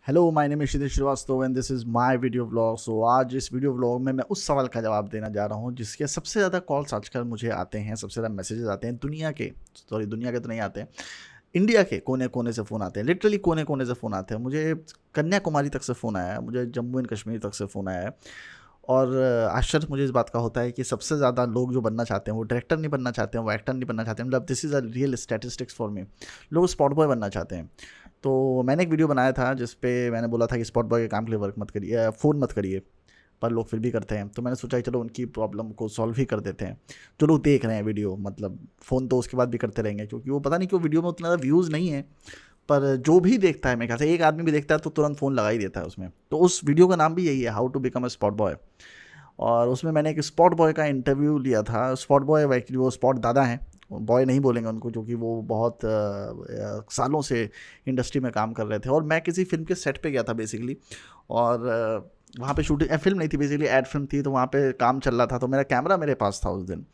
Hello, my name is Kshitij Srivastava and this is my video vlog. So आज इस video vlog में मैं उस सवाल का जवाब देना जा रहा हूँ जिसके सबसे ज़्यादा कॉल्स आजकल मुझे आते हैं, सबसे ज़्यादा मैसेजेस आते हैं। दुनिया के तो नहीं आते हैं, इंडिया के कोने कोने से फ़ोन आते हैं। लिटरली कोने कोने से फ़ोन आते हैं। मुझे कन्याकुमारी तक से फ़ोन आया है, मुझे जम्मू एंड कश्मीर तक से फ़ोन आया है। और आश्चर्य मुझे इस बात का होता है कि सबसे ज़्यादा लोग जो बनना चाहते हैं वो डायरेक्टर नहीं बनना चाहते हैं, वो एक्टर नहीं बनना चाहते हैं। मतलब this is a real statistics for me. लोग स्पॉट बॉय बनना चाहते हैं। तो मैंने एक वीडियो बनाया था जिस पे मैंने बोला था कि स्पॉट बॉय के काम के लिए वर्क मत करिए, फ़ोन मत करिए, पर लोग फिर भी करते हैं। तो मैंने सोचा कि चलो उनकी प्रॉब्लम को सॉल्व ही कर देते हैं। जो लोग देख रहे हैं वीडियो, मतलब फ़ोन तो उसके बाद भी करते रहेंगे, क्योंकि वो पता नहीं क्यों वीडियो में उतना ज़्यादा व्यूज़ नहीं है। पर जो भी देखता है, मेरे ख्याल से एक आदमी भी देखता है तो तुरंत फ़ोन लगा ही देता है उसमें। तो उस वीडियो का नाम भी यही है, how to become a spot boy. और उसमें मैंने एक स्पॉट बॉय का इंटरव्यू लिया था। स्पॉट बॉय एक्चुअली वो स्पॉट दादा हैं, बॉय नहीं बोलेंगे उनको, क्योंकि वो बहुत सालों से इंडस्ट्री में काम कर रहे थे। और मैं किसी फिल्म के सेट पे गया था बेसिकली। और वहाँ पे शूटिंग फिल्म नहीं थी, बेसिकली एड फिल्म थी। तो वहाँ पे काम चल रहा था, तो मेरा कैमरा मेरे पास था उस दिन।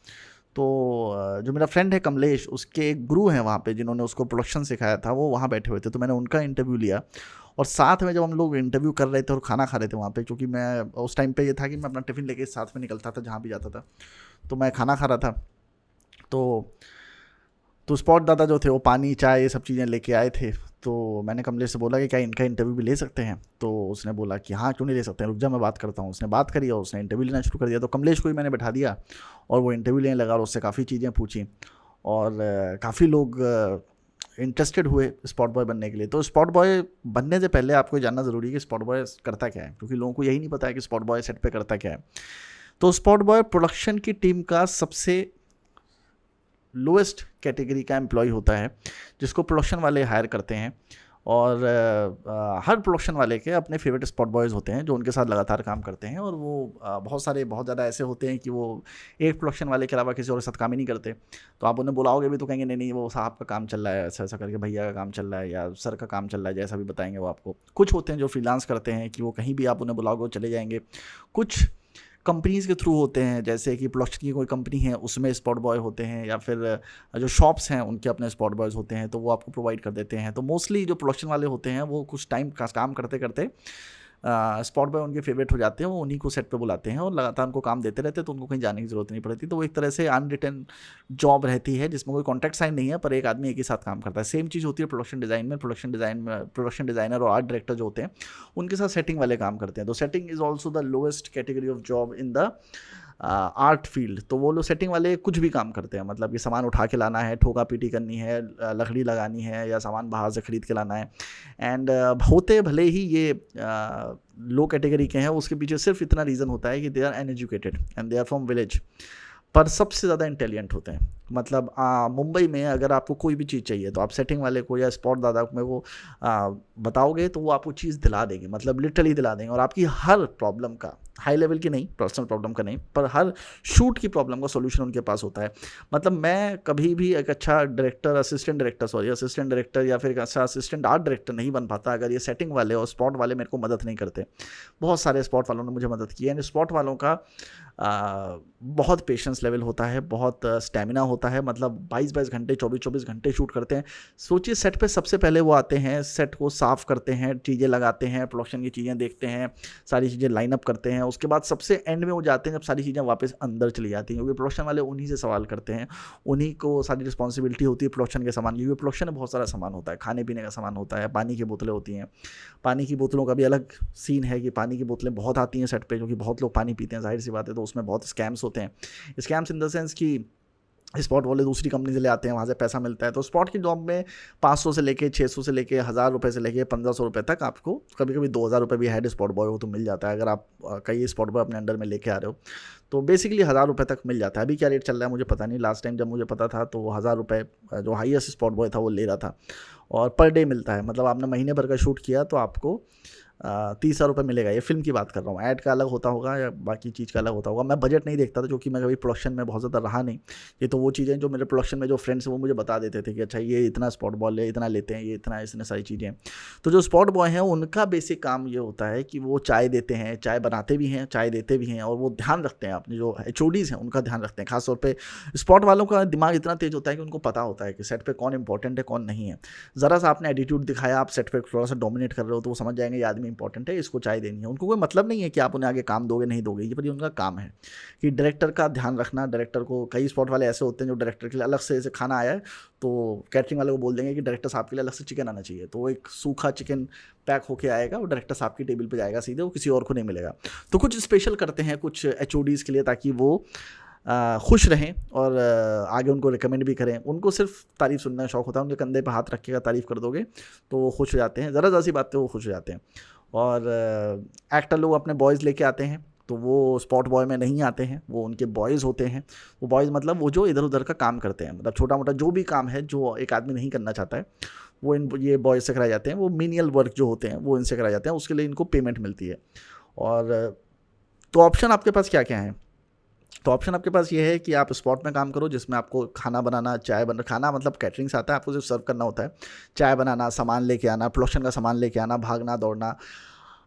तो जो मेरा फ्रेंड है कमलेश, उसके एक गुरु हैं वहाँ पे जिन्होंने उसको प्रोडक्शन सिखाया था, वो वहाँ बैठे हुए थे। तो मैंने उनका इंटरव्यू लिया। और साथ में जब हम लोग इंटरव्यू कर रहे थे और खाना खा रहे थे वहाँ पे, क्योंकि मैं उस टाइम पे ये था कि मैं अपना टिफ़िन लेके साथ में निकलता था जहाँ भी जाता था। तो मैं खाना खा रहा था। तो स्पॉट दादा जो थे वो पानी चाय ये सब चीज़ें लेके आए थे। तो मैंने कमलेश से बोला कि क्या इनका इंटरव्यू भी ले सकते हैं। तो उसने बोला कि हाँ, क्यों नहीं ले सकते हैं, रुक जा मैं बात करता हूँ। उसने बात करी और उसने इंटरव्यू लेना शुरू कर दिया। तो कमलेश को ही मैंने बैठा दिया और वो इंटरव्यू लेने लगा और उससे काफ़ी चीज़ें पूछी। और काफ़ी लोग इंटरेस्टेड हुए स्पॉट बॉय बनने के लिए। तो स्पॉट बॉय बनने से पहले आपको ये जानना ज़रूरी है कि स्पॉट बॉय करता क्या है, क्योंकि लोगों को यही नहीं पता है कि स्पॉट बॉय सेट पे करता क्या है। तो स्पॉट बॉय प्रोडक्शन की टीम का सबसे लोएस्ट कैटेगरी का एम्प्लॉय होता है, जिसको प्रोडक्शन वाले हायर करते हैं। और हर प्रोडक्शन वाले के अपने फेवरेट स्पॉट बॉयज़ होते हैं जो उनके साथ लगातार काम करते हैं। और वो बहुत ज़्यादा ऐसे होते हैं कि वो एक प्रोडक्शन वाले के अलावा किसी और के साथ काम ही नहीं करते। तो आप उन्हें बुलाओगे भी तो कहेंगे नहीं नहीं, वो साहब का काम चल रहा है, ऐसा ऐसा करके भैया का काम चल रहा है या सर का काम चल रहा है, जैसा भी बताएंगे वो आपको। कुछ होते हैं जो फ्रीलांस करते हैं कि वो कहीं भी आप उन्हें बुलाओगे वो चले जाएंगे। कुछ कंपनीज़ के थ्रू होते हैं, जैसे कि प्रोडक्शन की कोई कंपनी है उसमें स्पॉट बॉय होते हैं, या फिर जो शॉप्स हैं उनके अपने स्पॉट बॉयज़ होते हैं, तो वो आपको प्रोवाइड कर देते हैं। तो मोस्टली जो प्रोडक्शन वाले होते हैं वो कुछ टाइम का काम करते करते स्पॉट बॉय उनके फेवरेट हो जाते हैं, वो उन्हीं को सेट पे बुलाते हैं और लगातार उनको काम देते रहते हैं, तो उनको कहीं जाने की ज़रूरत नहीं पड़ती। तो वो एक तरह से अनरिटन जॉब रहती है जिसमें कोई कॉन्ट्रैक्ट साइन नहीं है, पर एक आदमी एक ही साथ काम करता है। सेम चीज़ होती है प्रोडक्शन डिज़ाइन में। प्रोडक्शन डिज़ाइनर और आर्ट डायरेक्टर जो होते हैं उनके साथ सेटिंग वाले काम करते हैं। तो setting is also the lowest category of job in the art field. तो वो लोग सेटिंग वाले कुछ भी काम करते हैं, मतलब कि सामान उठा के लाना है, ठोका पीटी करनी है, लकड़ी लगानी है, या सामान बाहर से ख़रीद के लाना है। एंड होते भले ही ये लो कैटेगरी के हैं, उसके पीछे सिर्फ इतना रीज़न होता है कि they are uneducated and they are from village, पर सबसे ज़्यादा इंटेलिजेंट होते हैं। मतलब मुंबई में अगर आपको कोई भी चीज़ चाहिए तो आप सेटिंग वाले को या स्पॉट दादा में वो बताओगे तो वो आपको चीज़ दिला देंगे, मतलब लिटरली दिला देंगे। और आपकी हर प्रॉब्लम का, हाई लेवल की नहीं, पर्सनल प्रॉब्लम का नहीं, पर हर शूट की प्रॉब्लम का सोल्यूशन उनके पास होता है। मतलब मैं कभी भी एक अच्छा असिस्टेंट डायरेक्टर या फिर एक अच्छा असिस्टेंट आर्ट डायरेक्टर नहीं बन पाता अगर ये सेटिंग वाले और स्पॉट वाले मेरे को मदद नहीं करते। बहुत सारे स्पॉट वालों ने मुझे मदद की है। एंड स्पॉट वालों का बहुत पेशेंस लेवल होता है, बहुत स्टेमिना होता है। मतलब 22-22 घंटे, 24-24 घंटे शूट करते हैं। सोचिए, सेट पे सबसे पहले वो आते हैं, सेट को साफ़ करते हैं, चीज़ें लगाते हैं, प्रोडक्शन की चीज़ें देखते हैं, सारी चीज़ें लाइन अप करते हैं। उसके बाद सबसे एंड में वो जाते हैं जब सारी चीज़ें वापस अंदर चली जाती हैं, क्योंकि प्रोडक्शन वाले उन्हीं से सवाल करते हैं, उन्हीं को सारी रिस्पॉन्सिबिलिटी होती है प्रोडक्शन के सामान की। क्योंकि प्रोडक्शन में बहुत सारा सामान होता है, खाने पीने का सामान होता है, पानी की बोतलें होती हैं। पानी की बोतलों का भी अलग सीन है कि पानी की बोतलें बहुत आती हैं सेट पे, क्योंकि बहुत लोग पानी पीते हैं, जाहिर सी बात है। तो उसमें बहुत स्कैम्स होते हैं। स्कैम्स इन द सेंस कि स्पॉट वाले दूसरी कंपनी से ले आते हैं, वहाँ से पैसा मिलता है। तो स्पॉट की जॉब में 500 से लेके 600 से लेके 1000 रुपये से लेके 1500 रुपये तक आपको, कभी कभी 2000 रुपये भी हेड स्पॉट बॉय हो तो मिल जाता है, अगर आप कई स्पॉट बॉय अपने अंडर में लेके आ रहे हो। तो बेसिकली 1000 रुपये तक मिल जाता है। अभी क्या रेट चल रहा है मुझे पता नहीं, लास्ट टाइम जब मुझे पता था तो 1000 रुपये जो हाईएस्ट स्पॉट बॉय था वो ले रहा था। और पर डे मिलता है, मतलब आपने महीने भर का शूट किया तो आपको 30,000 रुपये मिलेगा। ये फिल्म की बात कर रहा हूँ, ऐड का अलग होता होगा या बाकी चीज़ का अलग होता होगा। मैं बजट नहीं देखता था, क्योंकि मैं कभी प्रोडक्शन में बहुत ज़्यादा रहा नहीं। ये तो वो चीज़ें जो मेरे प्रोडक्शन में जो फ्रेंड्स हैं वो मुझे बता देते थे कि अच्छा ये इतना स्पॉट बॉय है, इतना लेते हैं, ये इतना, इसने सारी चीज़ें। तो जो स्पॉट बॉय हैं उनका बेसिक काम ये होता है कि वो चाय देते हैं, चाय बनाते भी हैं, चाय देते भी हैं, और वो ध्यान रखते हैं अपने जो HODs हैं उनका ध्यान रखते हैं। खासतौर पे स्पॉट वालों का दिमाग इतना तेज होता है कि उनको पता होता है कि सेट पे कौन इंपॉर्टेंट है कौन नहीं है। ज़रा सा आपने एटीट्यूड दिखाया, आप सेट पे थोड़ा सा डोमिनेट कर रहे हो, तो वो समझ जाएंगे ये आदमी इंपॉर्टेंट है, इसको चाय देनी है। उनको कोई मतलब नहीं है कि आप उन्हें आगे काम दोगे नहीं दोगे, ये पर उनका काम है कि डायरेक्टर का ध्यान रखना। डायरेक्टर को, कई स्पॉट वाले ऐसे होते हैं जो डायरेक्टर के लिए अलग से जैसे खाना आया है तो कैटरिंग वाले को बोल देंगे कि डायरेक्टर साहब के लिए अलग से चिकन आना चाहिए, तो एक सूखा चिकन पैक होके आएगा, वो डायरेक्टर साहब की टेबल पे जाएगा सीधे, वो किसी और को नहीं मिलेगा। तो कुछ स्पेशल करते हैं कुछ HODs के लिए ताकि वो खुश रहें और आगे उनको रिकमेंड भी करें। उनको सिर्फ तारीफ़ सुनने का शौक होता है, उनके कंधे पे हाथ रखेगा, तारीफ़ कर दोगे तो वो खुश हो जाते हैं, ज़रा सी बात पे वो खुश हो जाते हैं। और एक्टर लोग अपने बॉयज़ लेके आते हैं, तो वो स्पॉट बॉय में नहीं आते हैं, वो उनके बॉयज़ होते हैं। वो बॉयज़ मतलब वो जो इधर उधर का काम करते हैं, मतलब छोटा मोटा जो भी काम है जो एक आदमी नहीं करना चाहता है वो ये बॉयज़ से कराए जाते हैं। वो मीनियल वर्क जो होते हैं वो इनसे कराए जाते हैं, उसके लिए इनको पेमेंट मिलती है। और तो ऑप्शन आपके पास क्या क्या है? तो ऑप्शन आपके पास ये है कि आप स्पॉट में काम करो जिसमें आपको खाना बनाना, खाना मतलब कैटरिंग से आता है, आपको सिर्फ सर्व करना होता है। चाय बनाना, सामान लेके आना, प्रोडक्शन का सामान लेके आना, भागना दौड़ना।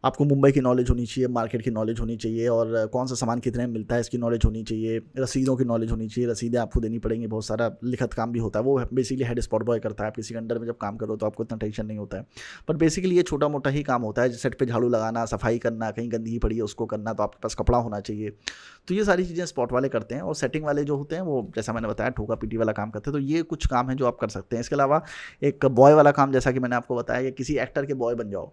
आपको मुंबई की नॉलेज होनी चाहिए, मार्केट की नॉलेज होनी चाहिए, और कौन सा सामान कितने में मिलता है इसकी नॉलेज होनी चाहिए, रसीदों की नॉलेज होनी चाहिए, रसीदें आपको देनी पड़ेंगी, बहुत सारा लिखत काम भी होता है, वो बेसिकली हेड स्पॉट बॉय करता है। आप किसी के अंडर में जब काम करो तो आपको इतना टेंशन नहीं होता है, पर बेसिकली ये छोटा मोटा ही काम होता है। सेट पे झाड़ू लगाना, सफाई करना, कहीं गंदगी पड़ी है उसको करना, तो आपके पास कपड़ा होना चाहिए। तो ये सारी चीज़ें स्पॉट वाले करते हैं। और सेटिंग वाले जो होते हैं वो, जैसा मैंने बताया, ठोका पीटी वाला काम करते हैं। तो ये कुछ काम है जो आप कर सकते हैं। इसके अलावा एक बॉय वाला काम, जैसा कि मैंने आपको बताया कि किसी एक्टर के बॉय बन जाओ,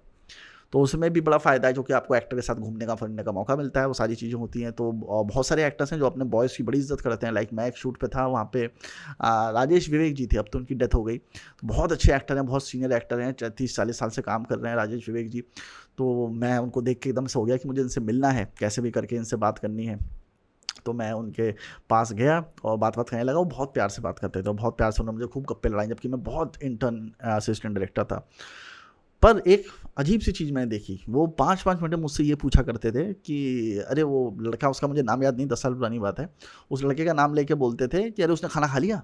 तो उसमें भी बड़ा फ़ायदा है, क्योंकि आपको एक्टर के साथ घूमने का फिरने का मौका मिलता है, वो सारी चीज़ें होती हैं। तो बहुत सारे एक्टर्स हैं जो अपने बॉयज़ की बड़ी इज्जत करते हैं। लाइक मैं एक शूट पे था, वहाँ पे राजेश विवेक जी थे, अब तो उनकी डेथ हो गई। तो बहुत अच्छे एक्टर हैं, बहुत सीनियर एक्टर हैं, 30-40 साल से काम कर रहे हैं राजेश विवेक जी। तो मैं उनको देख के एकदम से हो गया कि मुझे इनसे मिलना है, कैसे भी करके इनसे बात करनी है। तो मैं उनके पास गया और बात करने लगा। वो बहुत प्यार से बात करते थे, बहुत प्यार से उन्होंने मुझे खूब गप्पे लड़ाई, जबकि मैं बहुत इंटर्न असिस्टेंट डायरेक्टर था। पर एक अजीब सी चीज़ मैंने देखी, वो 5-5 मिनट मुझसे ये पूछा करते थे कि अरे वो लड़का, उसका मुझे नाम याद नहीं, 10 साल पुरानी बात है, उस लड़के का नाम लेके बोलते थे कि अरे उसने खाना खा लिया,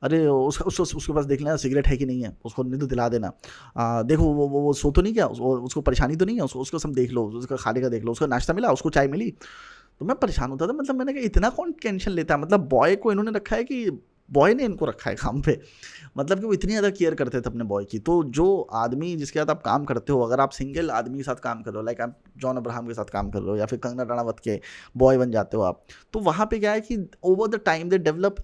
अरे उसके पास देख लेना सिगरेट है कि नहीं है, उसको नहीं तो दिला देना, देखो वो सो तो नहीं क्या, उसको परेशानी तो नहीं है, उसको सब देख लो, उसका खाने का देख लो, उसको नाश्ता मिला, उसको चाय मिली। तो मैं परेशान होता था, मतलब मैंने कहा इतना कौन टेंशन लेता है, मतलब बॉय को इन्होंने रखा है कि बॉय ने इनको रखा है काम पे, मतलब कि वो इतनी ज़्यादा केयर करते थे अपने बॉय की। तो जो आदमी जिसके साथ आप काम करते हो, अगर आप सिंगल आदमी के साथ काम कर रहे हो, लाइक आप जॉन अब्राहम के साथ काम कर रहे हो या फिर कंगना रणावत के बॉय बन जाते हो आप, तो वहाँ पे क्या है कि over the time they develop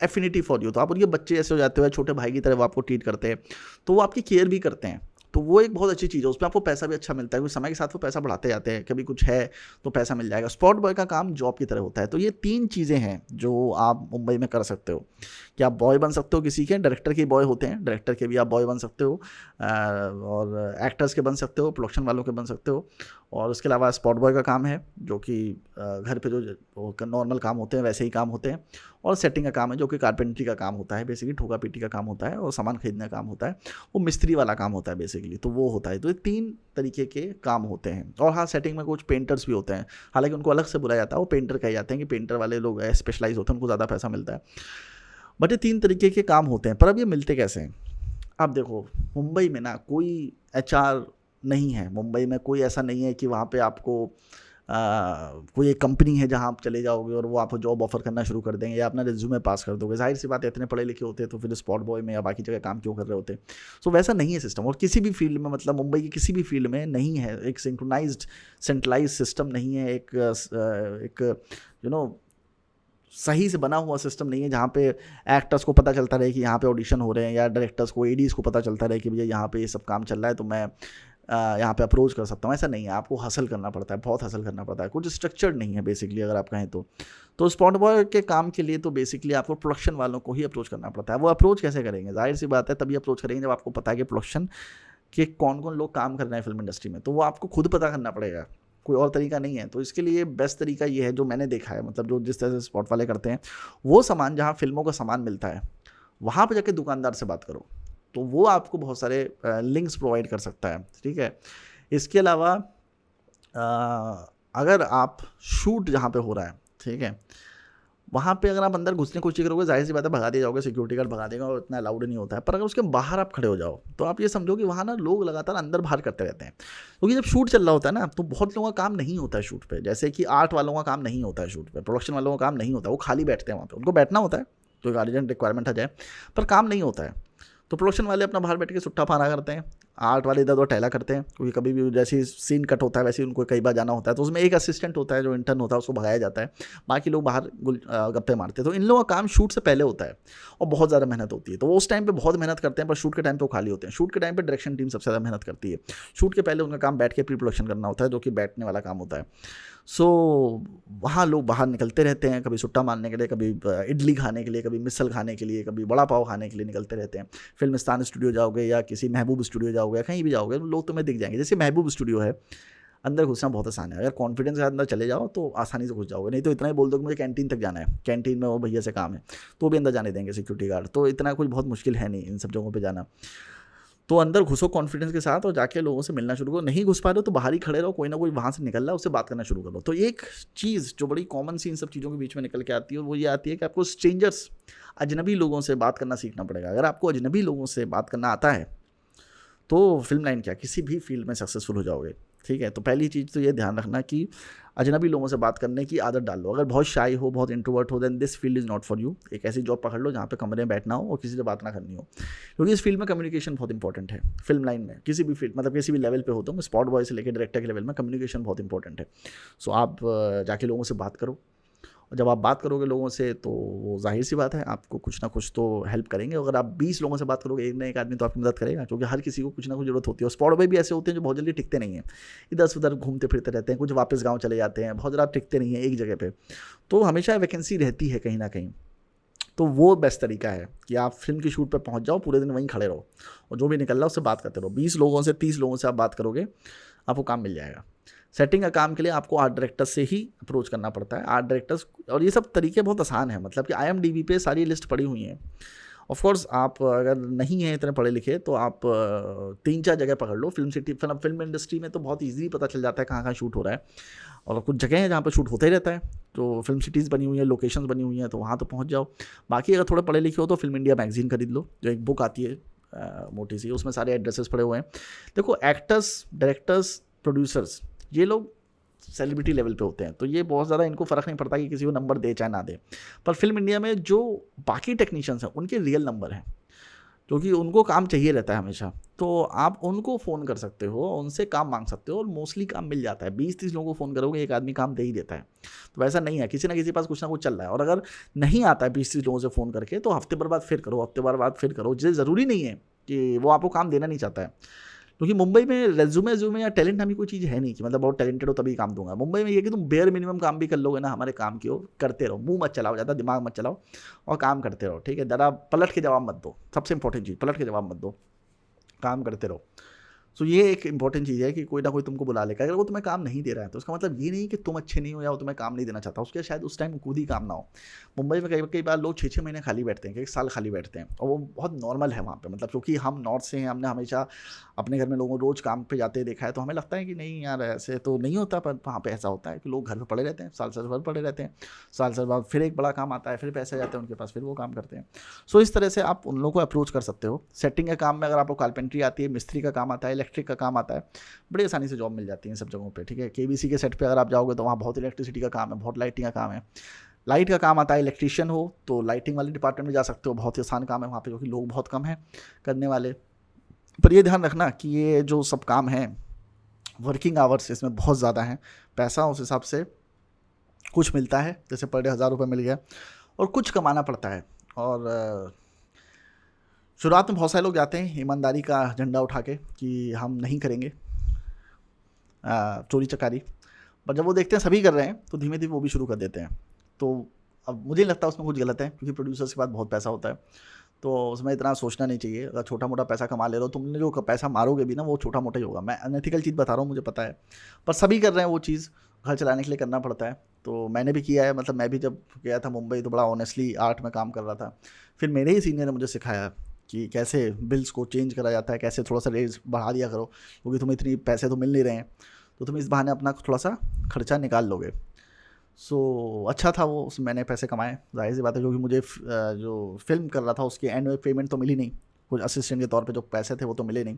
affinity for you. तो आप उनके बच्चे ऐसे हो जाते हो, छोटे भाई की तरह वो आपको ट्रीट करते हैं, तो वो आपकी केयर भी करते हैं। तो वो एक बहुत अच्छी चीज़ है, उसमें आपको पैसा भी अच्छा मिलता है, क्योंकि समय के साथ वो पैसा बढ़ाते जाते हैं, कभी कुछ है तो पैसा मिल जाएगा। स्पॉट बॉय का काम जॉब की तरह होता है। तो ये 3 चीज़ें हैं जो आप मुंबई में कर सकते हो कि आप बॉय बन सकते हो किसी के, डायरेक्टर के बॉय होते हैं, डायरेक्टर के भी आप बॉय बन सकते हो, और एक्टर्स के बन सकते हो, प्रोडक्शन वालों के बन सकते हो। और उसके अलावा स्पॉट बॉय का काम है जो कि घर पे जो नॉर्मल काम होते हैं वैसे ही काम होते हैं। और सेटिंग का काम है जो कि कारपेंट्री का काम होता है, बेसिकली ठोका पीटी का काम होता है, और सामान खरीदने का काम होता है, वो मिस्त्री वाला काम होता है बेसिकली, तो वो होता है। तो ये 3 तरीके के काम होते हैं। और हाँ, सेटिंग में कुछ पेंटर्स भी होते हैं, हालांकि उनको अलग से बुलाया जाता है, वो पेंटर कहे जाते हैं कि पेंटर वाले लोग स्पेशलाइज होते हैं, उनको ज़्यादा पैसा मिलता है। बट ये 3 तरीके के काम होते हैं। पर अब ये मिलते कैसे हैं? आप देखो, मुंबई में ना कोई HR नहीं है, मुंबई में कोई ऐसा नहीं है कि वहाँ पे आपको कोई एक कंपनी है जहाँ आप चले जाओगे और वो आपको जॉब ऑफर करना शुरू कर देंगे या अपना रिज्यूमे पास कर दोगे। जाहिर सी बात है, इतने पढ़े लिखे होते हैं तो फिर स्पॉट बॉय में या बाकी जगह काम क्यों कर रहे होते हैं। सो वैसा नहीं है सिस्टम, और किसी भी फील्ड में, मतलब मुंबई की किसी भी फील्ड में नहीं है, एक सिंक्रोनाइज्ड सेंट्रलाइज सिस्टम नहीं है, एक यू नो सही से बना हुआ सिस्टम नहीं है जहाँ पे एक्टर्स को पता चलता रहे कि यहाँ पे ऑडिशन हो रहे हैं, या डायरेक्टर्स को, ADs को पता चलता रहे कि भैया यहाँ पे ये सब काम चल रहा है, तो मैं यहाँ पे अप्रोच कर सकता हूँ। ऐसा नहीं है, आपको हसल करना पड़ता है, बहुत हसल करना पड़ता है, कुछ स्ट्रक्चर्ड नहीं है बेसिकली अगर आप कहें तो स्पॉट बॉय के काम के लिए तो बेसिकली आपको प्रोडक्शन वालों को ही अप्रोच करना पड़ता है। वो अप्रोच कैसे करेंगे? जाहिर सी बात है, तभी अप्रोच करेंगे जब आपको पता है कि प्रोडक्शन के कौन कौन लोग काम कर रहे हैं फिल्म इंडस्ट्री में, तो वो आपको खुद पता करना पड़ेगा, कोई और तरीका नहीं है। तो इसके लिए बेस्ट तरीका ये है जो मैंने देखा है, मतलब जो जिस तरह से स्पॉट वाले करते हैं, वो सामान जहाँ फिल्मों का सामान मिलता है वहाँ पर जाके दुकानदार से बात करो, तो वो आपको बहुत सारे लिंक्स प्रोवाइड कर सकता है, ठीक है। इसके अलावा अगर आप शूट जहाँ पे हो रहा है, ठीक है, वहाँ पे अगर आप अंदर घुसने की कोशिश करोगे, ज़ाहिर सी बात है भगा दिए जाओगे, सिक्योरिटी गार्ड भगा देगा और इतना अलाउड नहीं होता है। पर अगर उसके बाहर आप खड़े हो जाओ तो आप ये समझो कि वहाँ ना लोग लगातार अंदर बाहर करते रहते हैं, क्योंकि जब शूट चल रहा होता है ना तो बहुत लोगों का काम नहीं होता है शूट पे। जैसे कि आर्ट वालों का काम नहीं होता है शूट पे, प्रोडक्शन वालों का काम नहीं होता है, वो खाली बैठते हैं वहाँ पे, उनको बैठना होता है तो अर्जेंट रिक्वायरमेंट आ जाए, पर काम नहीं होता है। तो प्रोडक्शन वाले अपना बाहर बैठ के सुट्टा पाना करते हैं, आर्ट वाले इधर उधर टहला करते हैं, क्योंकि कभी भी जैसे सीन कट होता है वैसे उनको कई बार जाना होता है, तो उसमें एक असिस्टेंट होता है जो इंटर्न होता है, उसको भगाया जाता है, बाकी लोग बाहर गप्पे मारते हैं। तो इन लोगों का काम शूट से पहले होता है और बहुत ज़्यादा मेहनत होती है, तो वो उस टाइम पे बहुत मेहनत करते हैं, पर शूट के टाइम पे वो खाली होते हैं। शूट के टाइम पे डायरेक्शन टीम सबसे ज़्यादा मेहनत करती है। शूट के पहले उनका काम बैठ के प्री प्रोडक्शन करना होता है, जो कि बैठने वाला काम होता है। सो वहाँ लोग बाहर निकलते रहते हैं, कभी सुट्टा मारने के लिए, कभी इडली खाने के लिए, कभी मिसल खाने के लिए, कभी बड़ा पाव खाने के लिए निकलते रहते हैं। फिल्मिस्तान स्टूडियो जाओगे या किसी महबूब स्टूडियो जाओगे या कहीं भी जाओगे, लोग तुम्हें दिख जाएंगे। जैसे महबूब स्टूडियो है, अंदर घुसना बहुत आसान है, अगर कॉन्फिडेंस के साथ अंदर चले जाओ तो आसानी से घुस जाओगे। नहीं तो इतना ही बोल दो कि मुझे कैंटीन तक जाना है, कैंटीन में वो भैया से काम है, तो भी अंदर जाने देंगे सिक्योरिटी गार्ड। तो इतना कुछ बहुत मुश्किल है नहीं इन सब जगहों पे जाना। तो अंदर घुसो कॉन्फिडेंस के साथ और जाके लोगों से मिलना शुरू करो। नहीं घुस पा रहे हो तो बाहर ही खड़े रहो, कोई ना कोई वहाँ से निकल रहा है उससे बात करना शुरू करो। तो एक चीज़ जो बड़ी कॉमन सी इन सब चीज़ों के बीच में निकल के आती है वो ये आती है कि आपको स्ट्रेंजर्स, अजनबी लोगों से बात करना सीखना पड़ेगा। अगर आपको अजनबी लोगों से बात करना आता है तो फिल्म लाइन क्या किसी भी फील्ड में सक्सेसफुल हो जाओगे। ठीक है, तो पहली चीज़ तो ये ध्यान रखना कि अजनबी लोगों से बात करने की आदत डाल लो। अगर बहुत शाई हो, बहुत इंट्रोवर्ट हो, then this field is not for you. एक ऐसी जॉब पकड़ लो जहाँ पे कमरे में बैठना हो और किसी से बात ना करनी हो, क्योंकि इस फील्ड में कम्युनिकेशन बहुत इंपॉर्टेंट है। फिल्म लाइन में किसी भी फील्ड, मतलब किसी भी लेवल पे हो, तो स्पॉट बॉय से लेकर डायरेक्टर के लेवल में कम्युनिकेशन बहुत इंपॉर्टेंट है। सो आप जाके लोगों से बात करो, और जब आप बात करोगे लोगों से तो वो जाहिर सी बात है आपको कुछ ना कुछ तो हेल्प करेंगे। अगर आप 20 लोगों से बात करोगे, एक ना एक आदमी तो आपकी मदद करेगा, क्योंकि हर किसी को कुछ ना कुछ जरूरत होती है। और स्पॉट बॉय भी ऐसे होते हैं जो बहुत जल्दी टिकते नहीं हैं, इधर से उधर घूमते फिरते रहते हैं, कुछ वापस गाँव चले जाते हैं, बहुत ज़्यादा टिकते नहीं हैं एक जगह पर। तो हमेशा वैकेंसी रहती है कहीं ना कहीं। तो वो बेस्ट तरीका है कि आप फिल्म की शूट पर पहुंच जाओ, पूरे दिन वहीं खड़े रहो और जो भी निकल रहा है उससे बात करते रहो। 20 लोगों से 30 लोगों से आप बात करोगे, आपको काम मिल जाएगा। सेटिंग का काम के लिए आपको आर्ट डायरेक्टर से ही अप्रोच करना पड़ता है। आर्ट डायरेक्टर्स, और ये सब तरीके बहुत आसान है, मतलब कि IMDb पे सारी लिस्ट पड़ी हुई हैं। ऑफ कोर्स आप अगर नहीं हैं इतने पढ़े लिखे तो आप 3-4 जगह पकड़ लो। फिल्म सिटी, फिल्म इंडस्ट्री में तो बहुत ईजीली पता चल जाता है कहाँ कहाँ शूट हो रहा है, और कुछ जगह हैं जहाँ पर शूट होता ही रहता है। तो फिल्म सिटीज़ बनी हुई हैं, लोकेशंस बनी हुई हैं, तो वहाँ तो पहुँच जाओ। बाकी अगर थोड़े पढ़े लिखे हो तो फिल्म इंडिया मैगजीन खरीद लो, जो एक बुक आती है मोटी सी, उसमें सारे एड्रेसेस पड़े हुए हैं। देखो, एक्टर्स, डायरेक्टर्स, प्रोड्यूसर्स, ये लोग सेलिब्रिटी लेवल पे होते हैं, तो ये बहुत ज़्यादा इनको फ़र्क नहीं पड़ता कि किसी को नंबर दे चाहे ना दे। पर फिल्म इंडिया में जो बाकी टेक्नीशियंस हैं उनके रियल नंबर हैं, क्योंकि उनको काम चाहिए रहता है हमेशा। तो आप उनको फ़ोन कर सकते हो, उनसे काम मांग सकते हो और मोस्टली काम मिल जाता है। 20-30 लोगों को फ़ोन करोगे, एक आदमी काम दे ही देता है। तो वैसा नहीं है, किसी ना किसी के पास कुछ ना कुछ चल रहा है। और अगर नहीं आता है 20-30 लोगों से फ़ोन करके, तो हफ्ते भर बाद फिर करो, हफ्ते भर बाद फिर करो। जिसे ज़रूरी नहीं है कि वो आपको काम देना नहीं चाहता है, क्योंकि मुंबई में रेज्यूमे या टैलेंट नामी कोई चीज़ है नहीं कि मतलब बहुत टैलेंटेड हो तभी काम दूंगा। मुंबई में ये कि तुम बेयर मिनिमम काम भी कर लोगे ना, हमारे काम की हो, करते रहो, मुंह मत चलाओ, ज़्यादा दिमाग मत चलाओ और काम करते रहो। ठीक है, ज़रा पलट के जवाब मत दो, सबसे इंपॉर्टेंट चीज़, पलट के जवाब मत दो, काम करते रहो। सो ये एक इंपॉर्टेंट चीज़ है कि कोई ना कोई तुमको बुला लेगा। अगर वो तुम्हें काम नहीं दे रहा है तो उसका मतलब ये नहीं कि तुम अच्छे नहीं हो या वो तुम्हें काम नहीं देना चाहता, उसके शायद उस टाइम खुद ही काम ना हो। मुंबई में कई बार लोग 6-6 महीने खाली बैठते हैं, 1 साल खाली बैठते हैं, और वो बहुत नॉर्मल है वहाँ पे। मतलब क्योंकि हम नॉर्थ से हैं, हमने हमेशा अपने घर में लोगों को रोज़ काम पे जाते देखा है, तो हमें लगता है कि नहीं यार ऐसे तो नहीं होता, पर वहाँ पे ऐसा होता है कि लोग घर पे पड़े रहते हैं, साल भर पड़े रहते हैं, साल बाद फिर एक बड़ा काम आता है, फिर पैसे जाते हैं उनके पास, फिर वो काम करते हैं। सो इस तरह से आप उन लोगों को अप्रोच कर सकते हो। सेटिंग के काम में अगर आपको कारपेंट्री आती है, मिस्त्री का काम आता है, इलेक्ट्रिक का काम आता है, बड़ी आसानी से जॉब मिल जाती है इन सब जगहों पे। ठीक है, KBC के सेट पे अगर आप जाओगे तो वहाँ बहुत इलेक्ट्रिसिटी का काम है, बहुत लाइटिंग का काम है। लाइट का काम आता है, इलेक्ट्रीशियन हो तो लाइटिंग वाले डिपार्टमेंट में जा सकते हो, बहुत ही आसान काम है वहाँ पे, क्योंकि लोग बहुत कम हैं करने वाले। पर ये ध्यान रखना कि ये जो सब काम है, वर्किंग आवर्स इसमें बहुत ज़्यादा हैं, पैसा उस हिसाब से कुछ मिलता है, जैसे पर डे 1000 रुपये मिल गया, और कुछ कमाना पड़ता है। और शुरुआत में बहुत सारे लोग जाते हैं ईमानदारी का झंडा उठा के कि हम नहीं करेंगे चोरी चकारी, पर जब वो देखते हैं सभी कर रहे हैं तो धीमे धीमे वो भी शुरू कर देते हैं। तो अब मुझे नहीं लगता उसमें कुछ गलत है, क्योंकि प्रोड्यूसर्स के पास बहुत पैसा होता है, तो उसमें इतना सोचना नहीं चाहिए। अगर छोटा मोटा पैसा कमा ले रहे हो, तुमने जो पैसा मारोगे भी ना वो छोटा मोटा ही होगा। मैं अनएथिकल चीज़ बता रहा हूँ, मुझे पता है, पर सभी कर रहे हैं वो चीज़, घर चलाने के लिए करना पड़ता है। तो मैंने भी किया है, मतलब मैं भी जब गया था मुंबई तो बड़ा ऑनेस्टली आर्ट में काम कर रहा था। फिर मेरे ही सीनियर ने मुझे सिखाया कि कैसे बिल्स को चेंज करा जाता है, कैसे थोड़ा सा रेज बढ़ा दिया करो, क्योंकि तुम्हें इतनी पैसे तो मिल नहीं रहे हैं, तो तुम इस बहाने अपना थोड़ा सा खर्चा निकाल लोगे। सो अच्छा था वो, उसमें मैंने पैसे कमाए, ज़ाहिर सी बात है, क्योंकि मुझे जो फ़िल्म कर रहा था उसकी एंड में पेमेंट तो मिली नहीं, कुछ असिस्टेंट के तौर पे जो पैसे थे वो तो मिले नहीं।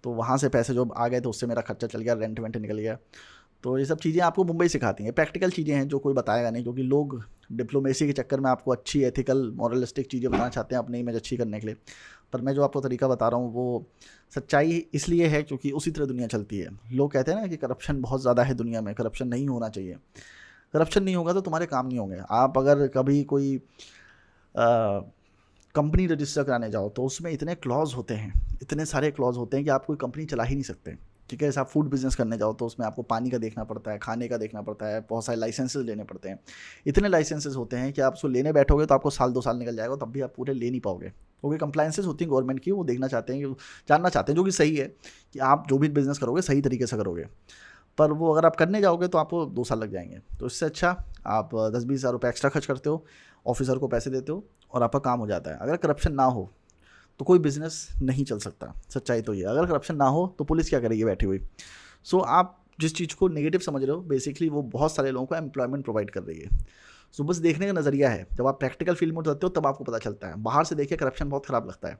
तो वहाँ से पैसे जो आ गए तो उससे मेरा खर्चा चल गया, रेंट वेंट निकल गया। तो ये सब चीज़ें आपको मुंबई सिखाती हैं, प्रैक्टिकल चीज़ें हैं जो कोई बताएगा नहीं, क्योंकि लोग डिप्लोमेसी के चक्कर में आपको अच्छी एथिकल मॉरलिस्टिक चीज़ें बताना चाहते हैं अपनी इमेज अच्छी करने के लिए। पर मैं जो आपको तरीका बता रहा हूँ वो सच्चाई इसलिए है क्योंकि उसी तरह दुनिया चलती है। लोग कहते हैं ना कि करप्शन बहुत ज़्यादा है दुनिया में, करप्शन नहीं होना चाहिए। करप्शन नहीं होगा तो तुम्हारे काम नहीं होंगे। आप अगर कभी कोई कंपनी रजिस्टर कराने जाओ तो उसमें इतने क्लॉज होते हैं, इतने सारे क्लॉज होते हैं कि आप कोई कंपनी चला ही नहीं सकते। ठीक है, जैसे आप फूड बिजनेस करने जाओ तो उसमें आपको पानी का देखना पड़ता है, खाने का देखना पड़ता है, बहुत सारे लाइसेंसेस लेने पड़ते हैं। इतने लाइसेंसेस होते हैं कि आप उसको लेने बैठोगे तो आपको साल 2 साल निकल जाएगा, तब भी आप पूरे ले नहीं पाओगे, क्योंकि कंप्लाइंसेस होती हैं गवर्नमेंट की, वो देखना चाहते हैं, जानना चाहते हैं, जो कि सही है कि आप जो भी बिजनेस करोगे सही तरीके से करोगे। पर वो अगर आप करने जाओगे तो आपको 2 साल लग जाएंगे। तो इससे अच्छा आप 10-20 हज़ार रुपये एक्स्ट्रा खर्च करते हो, ऑफिसर को पैसे देते हो और आपका काम हो जाता है। अगर करप्शन ना हो तो कोई बिज़नेस नहीं चल सकता, सच्चाई तो ये। अगर करप्शन ना हो तो पुलिस क्या करेगी बैठी हुई। सो आप जिस चीज़ को नेगेटिव समझ रहे हो बेसिकली वो बहुत सारे लोगों को एम्प्लॉयमेंट प्रोवाइड कर रही है। सो बस देखने का नज़रिया है, जब आप प्रैक्टिकल फील्ड में उतरते हो तब आपको पता चलता है। बाहर से देखिए करप्शन बहुत ख़राब लगता है,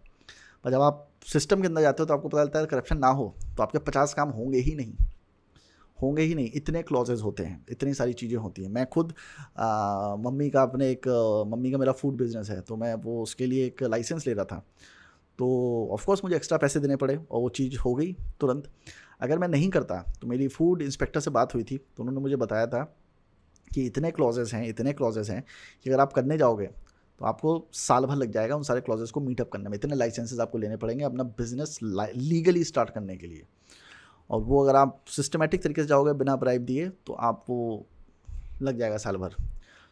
पर जब आप सिस्टम के अंदर जाते हो तो आपको पता चलता है करप्शन ना हो तो आपके 50 काम होंगे ही नहीं, होंगे ही नहीं। इतने क्लॉजेज होते हैं, इतनी सारी चीज़ें होती हैं। मैं खुद मम्मी का अपने एक मम्मी का मेरा फूड बिज़नेस है, तो मैं वो उसके लिए एक लाइसेंस ले रहा था। तो ऑफ कोर्स मुझे एक्स्ट्रा पैसे देने पड़े और वो चीज़ हो गई तुरंत। अगर मैं नहीं करता तो मेरी फूड इंस्पेक्टर से बात हुई थी तो उन्होंने मुझे बताया था कि इतने क्लॉजेस हैं, इतने क्लॉजेस हैं कि अगर आप करने जाओगे तो आपको साल भर लग जाएगा उन सारे क्लॉजेस को मीटअप करने में। इतने लाइसेंसेस आपको लेने पड़ेंगे अपना बिजनेस लीगली स्टार्ट करने के लिए। और वो अगर आप सिस्टमेटिक तरीके से जाओगे बिना ब्राइब दिए तो आपको लग जाएगा साल भर।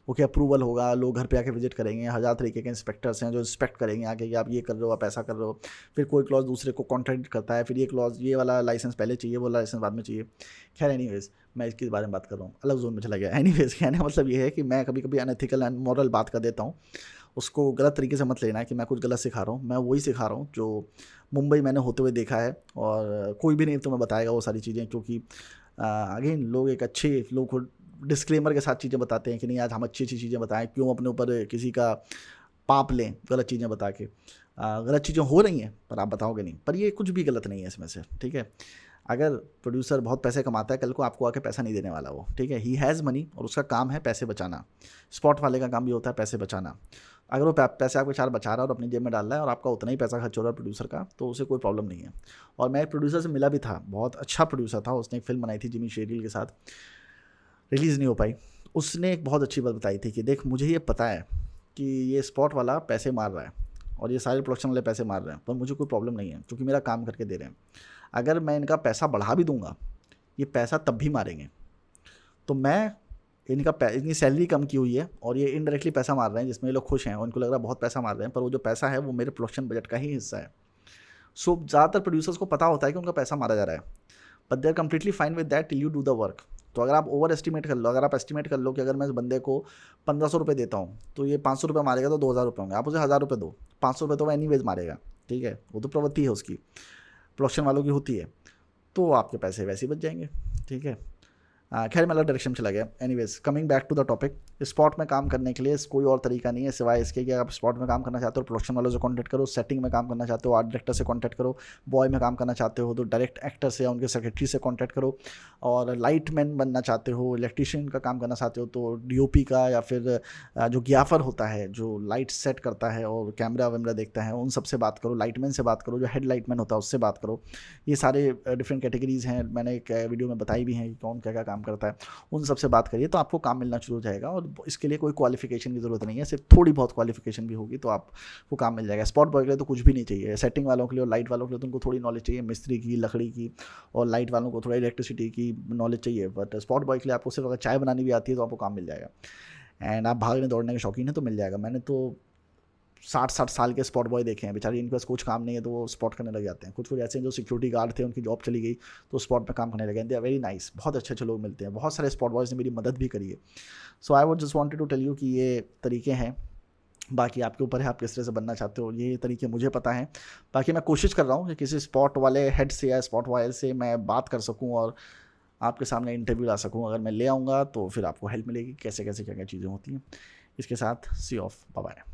वो क्या अप्रूवल होगा, लोग घर पे आके विजिट करेंगे, 1000 तरीके के इंस्पेक्टर्स हैं जो इंस्पेक्ट करेंगे आके कि आप ये कर रहे हो, आप ऐसा कर रहे हो। फिर कोई क्लॉज दूसरे को कॉन्ट्रैक्ट करता है, फिर ये क्लॉज, ये वाला लाइसेंस पहले चाहिए, वो लाइसेंस बाद में चाहिए। खैर एनीवेज मैं इसके बारे में बात कर रहा हूँ, अलग जोन में चला गया। एनीवेज कहने का मतलब ये है कि मैं कभी कभी अनएथिकल एंड मॉरल बात कर देता हूँ, उसको गलत तरीके से मत लेना है कि मैं कुछ गलत सिखा रहा हूँ। मैं वही सिखा रहा हूँ जो मुंबई मैंने होते हुए देखा है, और कोई भी नहीं तुम्हें बताएगा वो सारी चीज़ें, क्योंकि अगेन लोग एक अच्छे लोग को डिस्क्लेमर के साथ चीज़ें बताते हैं कि नहीं आज हम अच्छी अच्छी चीज़ें बताएं, क्यों अपने ऊपर किसी का पाप लें गलत चीज़ें बता के। गलत चीज़ें हो रही हैं पर आप बताओगे नहीं, पर ये कुछ भी गलत नहीं है इसमें से। ठीक है, अगर प्रोड्यूसर बहुत पैसे कमाता है कल को आपको आके पैसा नहीं देने वाला वो। ठीक है, ही हैज़ मनी और उसका काम है पैसे बचाना। स्पॉट वाले का काम भी होता है पैसे बचाना। अगर वो पैसे आपके 4 बचा रहा है और अपनी जेब में डाल रहा है और आपका उतना ही पैसा खर्च हो रहा है प्रोड्यूसर का, तो उसे कोई प्रॉब्लम नहीं है। और मैं एक प्रोड्यूसर से मिला भी था, बहुत अच्छा प्रोड्यूसर था, उसने एक फिल्म बनाई थी जिमी शेरिल के साथ, रिलीज़ नहीं हो पाई। उसने एक बहुत अच्छी बात बताई थी कि देख मुझे ये पता है कि ये स्पॉट वाला पैसे मार रहा है और ये सारे प्रोडक्शन वाले पैसे मार रहे हैं, पर मुझे कोई प्रॉब्लम नहीं है क्योंकि मेरा काम करके दे रहे हैं। अगर मैं इनका पैसा बढ़ा भी दूंगा ये पैसा तब भी मारेंगे। तो मैं इनकी सैलरी कम की हुई है और ये इनडायरेक्टली पैसा मार रहे हैं जिसमें ये लोग खुश हैं, उनको लग रहा है बहुत पैसा मार रहे हैं, पर वो जो पैसा है वो मेरे प्रोडक्शन बजट का ही हिस्सा है। सो ज़्यादातर प्रोड्यूसर्स को पता होता है कि उनका पैसा मारा जा रहा है, but they are completely fine with that till you do the work. तो अगर आप ओवर एस्टिमेट कर लो, अगर आप एस्टिमेट कर लो कि अगर मैं इस बंदे को 1500 रुपये देता हूँ तो ये 500 रुपये मारेगा तो 2000 रुपये होंगे, आप उसे 1000 रुपये दो, 500 रुपये तो वो एनीवेज मारेगा। ठीक है, वो तो प्रवृत्ति है उसकी, प्रोडक्शन वालों की होती है, तो आपके पैसे वैसे ही बच जाएंगे। ठीक है, खैर मैं अलग डायरेक्शन में चला गया। Anyways coming back to the topic, spot में काम करने के लिए कोई और तरीका नहीं है सिवाय इसके कि आप स्पॉट में काम करना चाहते हो प्रोडक्शन वालों से कॉन्टैक्ट करो, सेटिंग में काम करना चाहते हो आर्ट डायरेक्टर से कॉन्टैक्ट करो, बॉय में काम करना चाहते हो तो डायरेक्ट एक्टर से या उनके सेक्रेटरी से कॉन्टैक्ट करो, और लाइट मैन बनना चाहते हो, इलेक्ट्रीशियन का काम करना चाहते हो तो डीओपी का या फिर जो गियाफर होता है जो लाइट सेट करता है और कैमरा वैमरा देखता है उन सबसे बात करो, लाइटमैन से बात करो, जो हेड लाइटमैन होता है उससे बात करो। ये सारे डिफरेंट कैटेगरीज हैं, मैंने एक वीडियो में बताई भी हैं कि कौन क्या क्या काम करता है, उन सबसे बात करिए तो आपको काम मिलना शुरू हो जाएगा। और इसके लिए कोई क्वालिफिकेशन की ज़रूरत नहीं है, सिर्फ थोड़ी बहुत क्वालिफिकेशन भी होगी तो आपको काम मिल जाएगा। स्पॉट बॉय के लिए तो कुछ भी नहीं चाहिए, सेटिंग वालों के लिए और लाइट वालों के लिए तो उनको थोड़ी नॉलेज चाहिए, मिस्त्री की, लकड़ी की, और लाइट वालों को थोड़ा इलेक्ट्रिसिटी की नॉलेज चाहिए। बट स्पॉट बॉय के लिए आपको सिर्फ अगर चाय बनानी भी आती है तो आपको काम मिल जाएगा। एंड आप भागने दौड़ने के शौकीन है तो मिल जाएगा। मैंने तो 60-60 साल के स्पॉट बॉय देखे हैं बेचारे, इनके पास कुछ काम नहीं है तो वो स्पॉट करने लग जाते हैं। कुछ कुछ ऐसे हैं जो सिक्योरिटी गार्ड थे उनकी जॉब चली गई तो स्पॉट में काम करने लगे। दे आर वेरी नाइस, बहुत अच्छे अच्छे लोग मिलते हैं, बहुत सारे स्पॉट बॉयज़ ने मेरी मदद भी करी है। So I would just wanted to tell you कि ये तरीके हैं, बाकी आपके ऊपर है आप किस तरह से बनना चाहते हो। ये तरीके मुझे पता है, बाकी मैं कोशिश कर रहा हूँ कि किसी स्पॉट वाले हेड से या स्पॉट वाले से मैं बात कर सकूँ और आपके सामने इंटरव्यू ला सकूँ। अगर मैं ले आऊँगा तो फिर आपको हेल्प मिलेगी कैसे कैसे क्या क्या चीज़ें होती हैं। इसके साथ सी ऑफ, बाय बाय।